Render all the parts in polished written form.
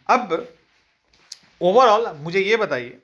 अब ओवरऑल मुझे ये बताइए,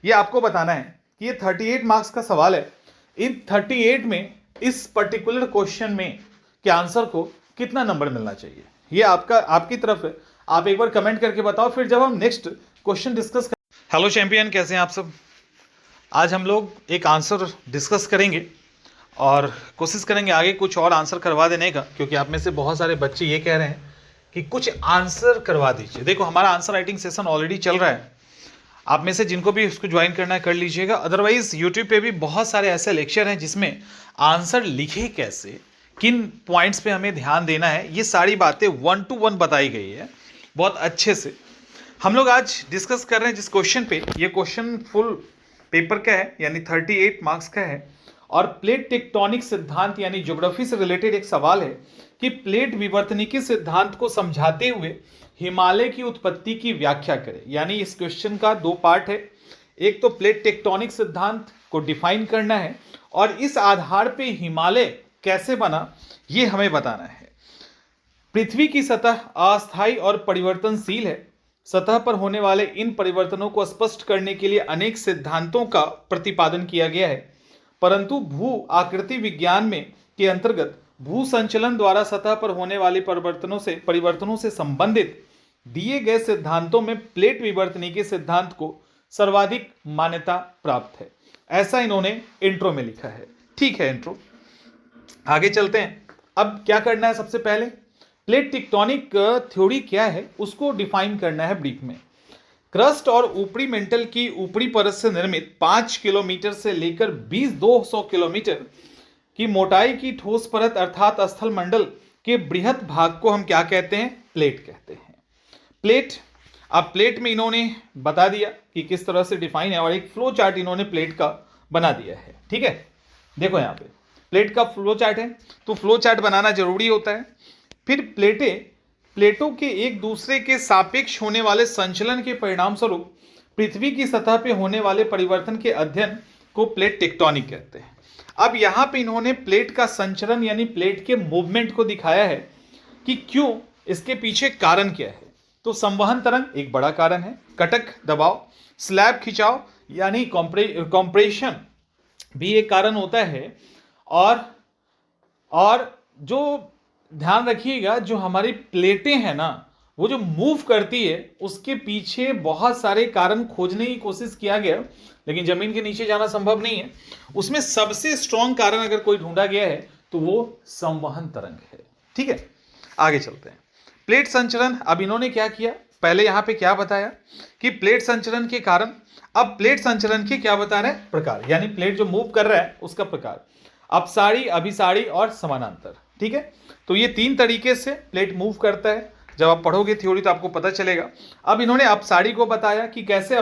ये आपको बताना है कि ये 38 मार्क्स का सवाल है। इन 38 में इस पर्टिकुलर क्वेश्चन में के आंसर को कितना नंबर मिलना चाहिए, ये आपकी तरफ है। आप एक बार कमेंट करके बताओ, फिर जब हम नेक्स्ट क्वेश्चन डिस्कस कर। हेलो चैंपियन, कैसे हैं आप सब। आज हम लोग एक आंसर डिस्कस करेंगे और कोशिश करेंगे आगे कुछ और आंसर करवा देने का, क्योंकि आप में से बहुत सारे बच्चे ये कह रहे हैं कि कुछ आंसर करवा दीजिए। देखो, हमारा आंसर राइटिंग सेशन ऑलरेडी चल रहा है, आप में से जिनको भी उसको ज्वाइन करना है कर लीजिएगा। अदरवाइज यूट्यूब पे भी बहुत सारे ऐसे लेक्चर हैं जिसमें आंसर लिखे कैसे, किन पॉइंट्स पे हमें ध्यान देना है, ये सारी बातें 1 to 1 बताई गई है बहुत अच्छे से। हम लोग आज डिस्कस कर रहे हैं जिस क्वेश्चन पे, ये क्वेश्चन फुल पेपर का है यानी 38 मार्क्स का है, और प्लेट टेक्टोनिक सिद्धांत यानी ज्योग्राफी से रिलेटेड एक सवाल है कि प्लेट विवर्तनिकी सिद्धांत को समझाते हुए हिमालय की उत्पत्ति की व्याख्या करें। यानी इस क्वेश्चन का 2 पार्ट है, एक तो प्लेट टेक्टोनिक सिद्धांत को डिफाइन करना है और इस आधार पे हिमालय कैसे बना ये हमें बताना है। पृथ्वी की सतह अस्थायी और परिवर्तनशील है। सतह पर होने वाले इन परिवर्तनों को स्पष्ट करने के लिए अनेक सिद्धांतों का प्रतिपादन किया गया है, परंतु भू आकृति विज्ञान में के अंतर्गत भू संचलन द्वारा सतह पर होने वाले परिवर्तनों से संबंधित दिए गए सिद्धांतों में प्लेट विवर्तनिकी सिद्धांत को सर्वाधिक मान्यता प्राप्त है। ऐसा इन्होंने इंट्रो में लिखा है। ठीक है, इंट्रो आगे चलते हैं। अब क्या करना है, सबसे पहले प्लेट टेक्टोनिक थ्योरी क्या है उसको डिफाइन करना है ब्रीफ में। क्रस्ट और ऊपरी मेंटल की ऊपरी परत से निर्मित 5 किलोमीटर से लेकर 200 किलोमीटर की मोटाई की ठोस परत अर्थात स्थल मंडल के बृहत भाग को हम क्या कहते हैं, प्लेट कहते हैं। प्लेट, अब प्लेट में इन्होंने बता दिया कि किस तरह से डिफाइन है और एक फ्लो चार्ट इन्होंने प्लेट का बना दिया है। ठीक है, देखो यहाँ पे प्लेट का फ्लो चार्ट है, तो फ्लो चार्ट बनाना जरूरी होता है। फिर प्लेटों के एक दूसरे के सापेक्ष होने वाले संचलन के परिणाम स्वरूप पृथ्वी की सतह पे होने वाले परिवर्तन के अध्ययन को प्लेट टेक्टोनिक कहते हैं। अब यहाँ पे इन्होंने प्लेट का संचलन यानी प्लेट के मूवमेंट को दिखाया है कि क्यों, इसके पीछे कारण क्या है। तो संवहन तरंग एक बड़ा कारण है, कटक दबाव, स्लैब खिंचाव यानी कॉम्प्रेशन भी एक कारण होता है, और जो ध्यान रखिएगा जो हमारी प्लेटें हैं ना, वो जो मूव करती है उसके पीछे बहुत सारे कारण खोजने की कोशिश किया गया, लेकिन जमीन के नीचे जाना संभव नहीं है। उसमें सबसे स्ट्रॉन्ग कारण अगर कोई ढूंढा गया है तो वो संवहन तरंग है। ठीक है, आगे चलते हैं। प्लेट संचलन, अब इन्होंने क्या किया, पहले यहां पे क्या बताया कि प्लेट संचलन के कारण, अब प्लेट संचलन के क्या बता रहे हैं, प्रकार, यानी प्लेट जो मूव कर रहा है उसका प्रकार, अपसारी, अभिसारी और समानांतर। ठीक है, तो ये 3 तरीके से प्लेट मूव करता है। जब आप पढ़ोगे थ्योरी तो आपको पता चलेगा। अब इन्होंने अपसारी को बताया कि कैसे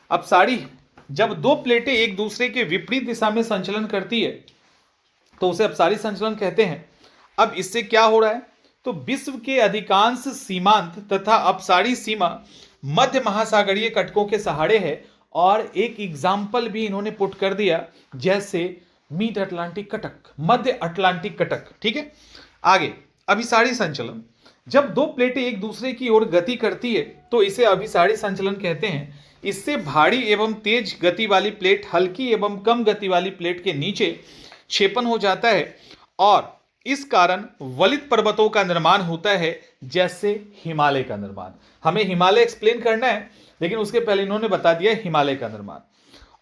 अपसारी जब 2 प्लेटें एक दूसरे के विपरीत दिशा में संचलन करती है तो उसे अपसारी संचलन कहते हैं। अब इससे क्या हो रहा है, तो विश्व के अधिकांश सीमांत तथा अपसारी सीमा मध्य महासागरीय कटकों के सहारे है, और एक एग्जाम्पल भी इन्होंने पुट कर दिया, जैसे मिड अटलांटिक कटक, मध्य अटलांटिक कटक। ठीक है, आगे अभिसारी संचलन, जब 2 प्लेटें एक दूसरे की ओर गति करती है तो इसे अभिसारी संचलन कहते हैं। इससे भारी एवं तेज गति वाली प्लेट हल्की एवं कम गति वाली प्लेट के नीचे क्षेपण हो जाता है, और इस कारण वलित पर्वतों का निर्माण होता है, जैसे हिमालय का निर्माण। हमें हिमालय एक्सप्लेन करना है, लेकिन उसके पहले इन्होंने बता दिया हिमालय का निर्माण।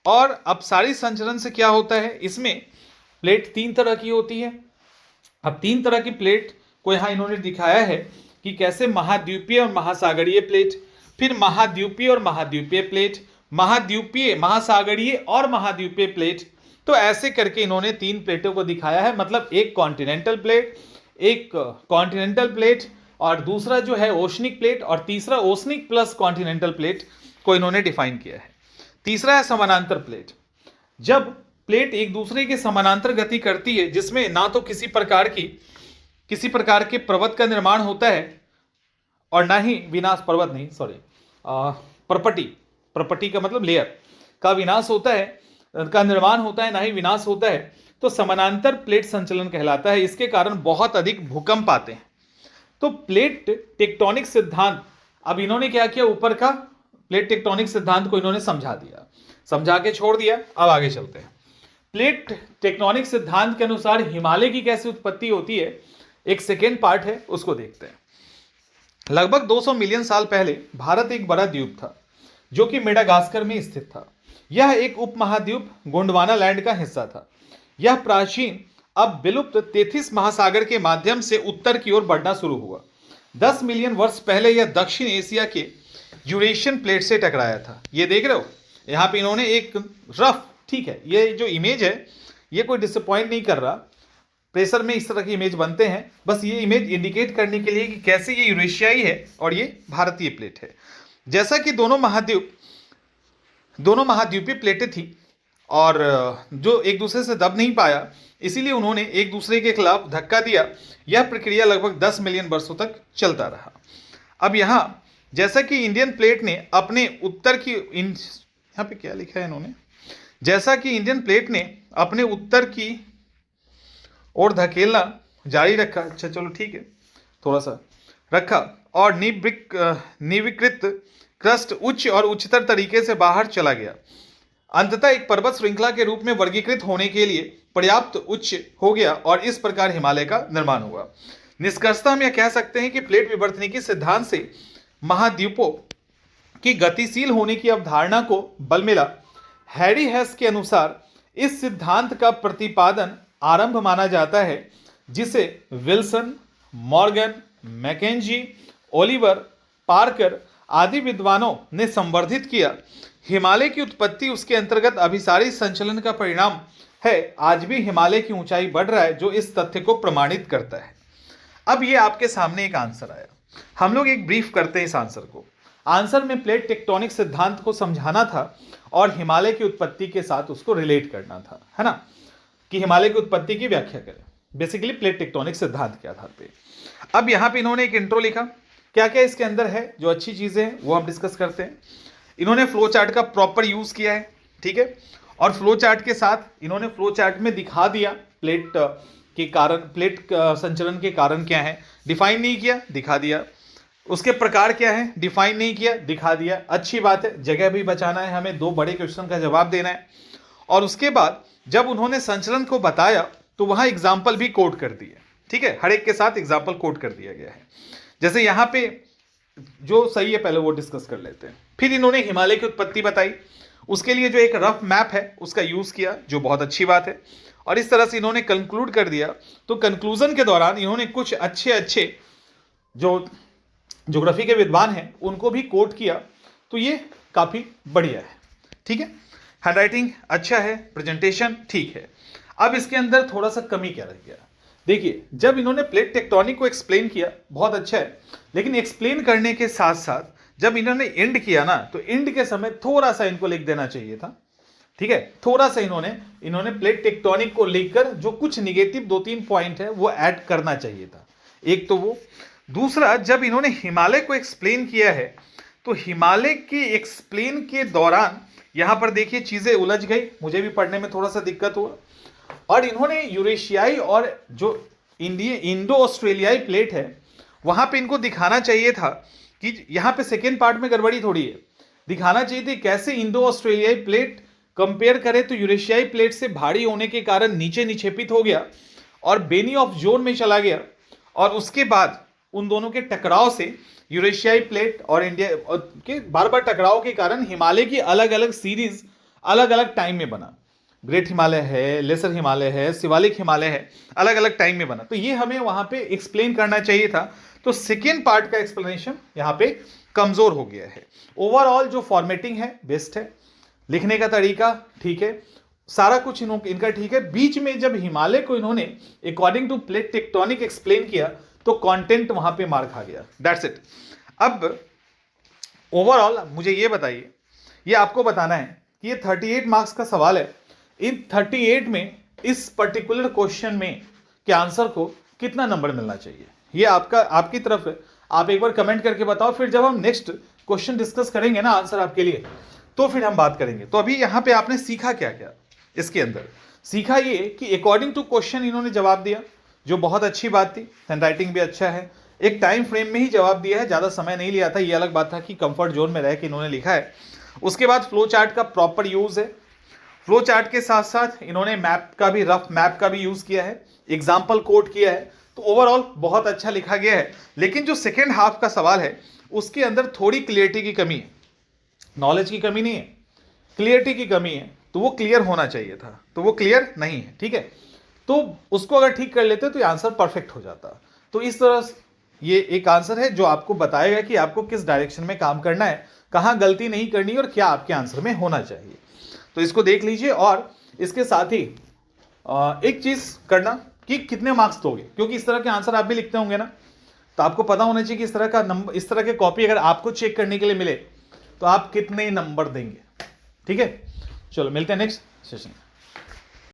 और अपसारी संचलन से क्या होता है, इसमें प्लेट 3 तरह की होती है। अब 3 तरह की प्लेट को यहां इन्होंने दिखाया है कि कैसे महाद्वीपीय और महासागरीय प्लेट, फिर महाद्वीपीय और महाद्वीपीय प्लेट, महाद्वीपीय, महासागरीय और महाद्वीपीय प्लेट। तो ऐसे करके इन्होंने 3 प्लेटों को दिखाया है, मतलब एक कॉन्टिनेंटल प्लेट, और दूसरा जो है ओशनिक प्लेट, और तीसरा ओशनिक प्लस कॉन्टिनेंटल प्लेट को इन्होंने डिफाइन किया है। तीसरा है समानांतर प्लेट, जब प्लेट एक दूसरे के समानांतर गति करती है, जिसमें ना तो किसी प्रकार के पर्वत का निर्माण होता है और ना ही प्रपटी का मतलब लेयर का विनाश होता है, का निर्माण होता है, ना ही विनाश होता है, तो समानांतर प्लेट संचलन कहलाता है। इसके कारण बहुत अधिक भूकंप आते हैं। तो प्लेट टेक्टोनिक सिद्धांत अब इन्होंने क्या किया, ऊपर का प्लेट टेक्टोनिक सिद्धांत को इन्होंने समझा दिया, समझा के छोड़ दिया। अब आगे चलते हैं। प्लेट टेक्टोनिक सिद्धांत के अनुसार हिमालय की कैसे उत्पत्ति होती है, एक सेकेंड पार्ट है, उसको देखते हैं। लगभग 200 मिलियन साल पहले भारत एक बड़ा द्वीप था जो कि मेडागास्कर में स्थित था। यह एक उपमहाद्वीप गोंडवाना लैंड का हिस्सा था। यह प्राचीन अब विलुप्त तेथिस महासागर के माध्यम से उत्तर की ओर बढ़ना शुरू हुआ। 10 मिलियन वर्ष पहले यह दक्षिण एशिया के यूरेशियन प्लेट से टकराया था। ये देख रहे हो, यहाँ पे इन्होंने एक रफ, ठीक है, ये जो इमेज है ये कोई डिसअपॉइंट नहीं कर रहा, प्रेशर में इस तरह की इमेज बनते हैं, बस ये इमेज इंडिकेट करने के लिए कि कैसे ये यूरेशियाई है और ये भारतीय प्लेट है। जैसा कि दोनों महाद्वीपीय प्लेटें थी और जो एक दूसरे से दब नहीं पाया, इसीलिए उन्होंने एक दूसरे के खिलाफ धक्का दिया। यह प्रक्रिया लगभग 10 मिलियन वर्षों तक चलता रहा। अब यहाँ जैसा कि इंडियन प्लेट ने अपने उत्तर की, यहाँ पे क्या लिखा है इन्होंने, जैसा कि इंडियन प्लेट ने अपने उत्तर की ओर धकेलना जारी रखा, अच्छा चलो ठीक है, थोड़ा सा रखा, और निविकृत क्रस्ट उच्च और उच्चतर तरीके से बाहर चला गया, अंततः एक पर्वत श्रृंखला के रूप में वर्गीकृत होने के लिए पर्याप्त उच्च हो गया और इस प्रकार हिमालय का निर्माण हुआ। निष्कर्षतः हम यह कह सकते हैं कि प्लेट विवर्तनिकी सिद्धांत से महाद्वीपों की गतिशील होने की अवधारणा को बल मिला। हैरी हेस के अनुसार इस सिद्धांत का प्रतिपादन आरंभ माना जाता है, जिसे Wilson, Morgan, Mackenzie, Oliver, Parker आदि विद्वानों ने संवर्धित किया। हिमालय की उत्पत्ति उसके अंतर्गत अभिसारी संचलन का परिणाम है। आज भी हिमालय की ऊंचाई बढ़ रहा है, जो इस तथ्य को प्रमाणित करता है। अब ये आपके सामने एक आंसर आया, हम लोग एक ब्रीफ करते हैं इस आंसर को। आंसर में प्लेट टेक्टोनिक सिद्धांत को समझाना था और हिमालय की उत्पत्ति के साथ उसको रिलेट करना था, है ना, कि हिमालय की उत्पत्ति की व्याख्या करें बेसिकली प्लेट टेक्टोनिक सिद्धांत के आधार पे। अब यहाँ पे इन्होंने एक इंट्रो लिखा, क्या क्या इसके अंदर है, जो अच्छी चीजें हैं वो हम डिस्कस करते हैं। इन्होंने फ्लो चार्ट का प्रॉपर यूज किया है, ठीक है, और फ्लो चार्ट के साथ इन्होंने फ्लो चार्ट में दिखा दिया प्लेट के कारण, प्लेट संचलन के कारण क्या है, डिफाइन नहीं किया, दिखा दिया। उसके प्रकार क्या है, डिफाइन नहीं किया, दिखा दिया। अच्छी बात है, जगह भी बचाना है हमें, 2 बड़े क्वेश्चन का जवाब देना है। और उसके बाद जब उन्होंने संचलन को बताया तो वहां एग्जाम्पल भी कोट कर दिए, ठीक है, हर एक के साथ एग्जाम्पल कोट कर दिया गया है। जैसे यहाँ पे जो सही है पहले वो डिस्कस कर लेते हैं। फिर इन्होंने हिमालय की उत्पत्ति बताई, उसके लिए जो एक रफ मैप है उसका यूज किया, जो बहुत अच्छी बात है। और इस तरह से इन्होंने कंक्लूड कर दिया। तो कंक्लूजन के दौरान इन्होंने कुछ अच्छे जो ज्योग्राफी के विद्वान हैं उनको भी कोट किया, तो ये काफी बढ़िया है, ठीक है। हैंडराइटिंग अच्छा है, प्रेजेंटेशन ठीक है। अब इसके अंदर थोड़ा सा कमी क्या रह गया, देखिए, जब इन्होंने प्लेट टेक्टोनिक को एक्सप्लेन किया बहुत अच्छा है, लेकिन एक्सप्लेन करने के साथ साथ जब इन्होंने एंड किया ना, तो एंड के समय थोड़ा सा इनको लिख देना चाहिए था, ठीक है, थोड़ा सा इन्होंने प्लेट टेक्टोनिक को लेकर जो कुछ निगेटिव 2-3 पॉइंट है वो ऐड करना चाहिए था। एक तो वो, दूसरा जब इन्होंने हिमालय को एक्सप्लेन किया है तो हिमालय के एक्सप्लेन के दौरान यहां पर देखिए चीजें उलझ गई, मुझे भी पढ़ने में थोड़ा सा दिक्कत हुआ। और इन्होंने यूरेशियाई और जो इंडो ऑस्ट्रेलियाई प्लेट है वहां पे इनको दिखाना चाहिए था कि यहाँ पे सेकेंड पार्ट में गड़बड़ी थोड़ी है, दिखाना चाहिए थी कैसे इंडो ऑस्ट्रेलियाई प्लेट कंपेयर करें तो यूरेशियाई प्लेट से भारी होने के कारण नीचे निक्षेपित हो गया और बेनी ऑफ जोन में चला गया, और उसके बाद उन दोनों के टकराव से यूरेशियाई प्लेट और इंडिया के बार बार टकराव के कारण हिमालय की अलग अलग सीरीज अलग अलग टाइम में बना। ग्रेट हिमालय है, लेसर हिमालय है, शिवालिक हिमालय है, अलग अलग टाइम में बना। तो ये हमें वहां पे एक्सप्लेन करना चाहिए था, तो सेकेंड पार्ट का एक्सप्लेनेशन यहाँ पे कमजोर हो गया है। ओवरऑल जो फॉर्मेटिंग है बेस्ट है, लिखने का तरीका ठीक है, सारा कुछ इनका ठीक है। बीच में जब हिमालय को इन्होंने according to plate tectonic explain किया तो कंटेंट वहां पे मार खा गया, दैट्स इट। अब ओवरऑल मुझे ये बताइए, ये आपको बताना है कि ये 38 मार्क्स का सवाल है, इन 38 में इस पर्टिकुलर क्वेश्चन में के आंसर को कितना नंबर मिलना चाहिए, ये आपकी तरफ है, आप एक बार कमेंट करके बताओ। फिर जब हम नेक्स्ट क्वेश्चन डिस्कस करेंगे ना आंसर आपके लिए, तो फिर हम बात करेंगे। तो अभी यहां पे आपने सीखा क्या क्या, इसके अंदर सीखा ये कि अकॉर्डिंग टू क्वेश्चन इन्होंने जवाब दिया, जो बहुत अच्छी बात थी, हैंडराइटिंग भी अच्छा है, एक टाइम फ्रेम में ही जवाब दिया है, ज़्यादा समय नहीं लिया था। ये अलग बात था कि कंफर्ट जोन में रह के इन्होंने लिखा है। उसके बाद फ्लो चार्ट का प्रॉपर यूज़ है। फ्लो चार्ट के साथ साथ इन्होंने मैप का भी, रफ मैप का भी यूज़ किया है, एग्जाम्पल कोट किया है। तो ओवरऑल बहुत अच्छा लिखा गया है। लेकिन जो सेकेंड हाफ का सवाल है उसके अंदर थोड़ी क्लियरिटी की कमी है। नॉलेज की कमी नहीं है, क्लियरिटी की कमी है। तो वो क्लियर होना चाहिए था, तो वो क्लियर नहीं है। ठीक है, तो उसको अगर ठीक कर लेते तो ये आंसर परफेक्ट हो जाता। तो इस तरह ये एक आंसर है जो आपको बताएगा कि आपको किस डायरेक्शन में काम करना है, कहाँ गलती नहीं करनी है और क्या आपके आंसर में होना चाहिए। तो इसको देख लीजिए। और इसके साथ ही एक चीज करना कि कितने मार्क्स दोगे, क्योंकि इस तरह के आंसर आप भी लिखते होंगे ना, तो आपको पता होना चाहिए कि इस तरह का नंबर, इस तरह के कॉपी अगर आपको चेक करने के लिए मिले तो आप कितने नंबर देंगे। ठीक है, चलो मिलते हैं नेक्स्ट सेशन।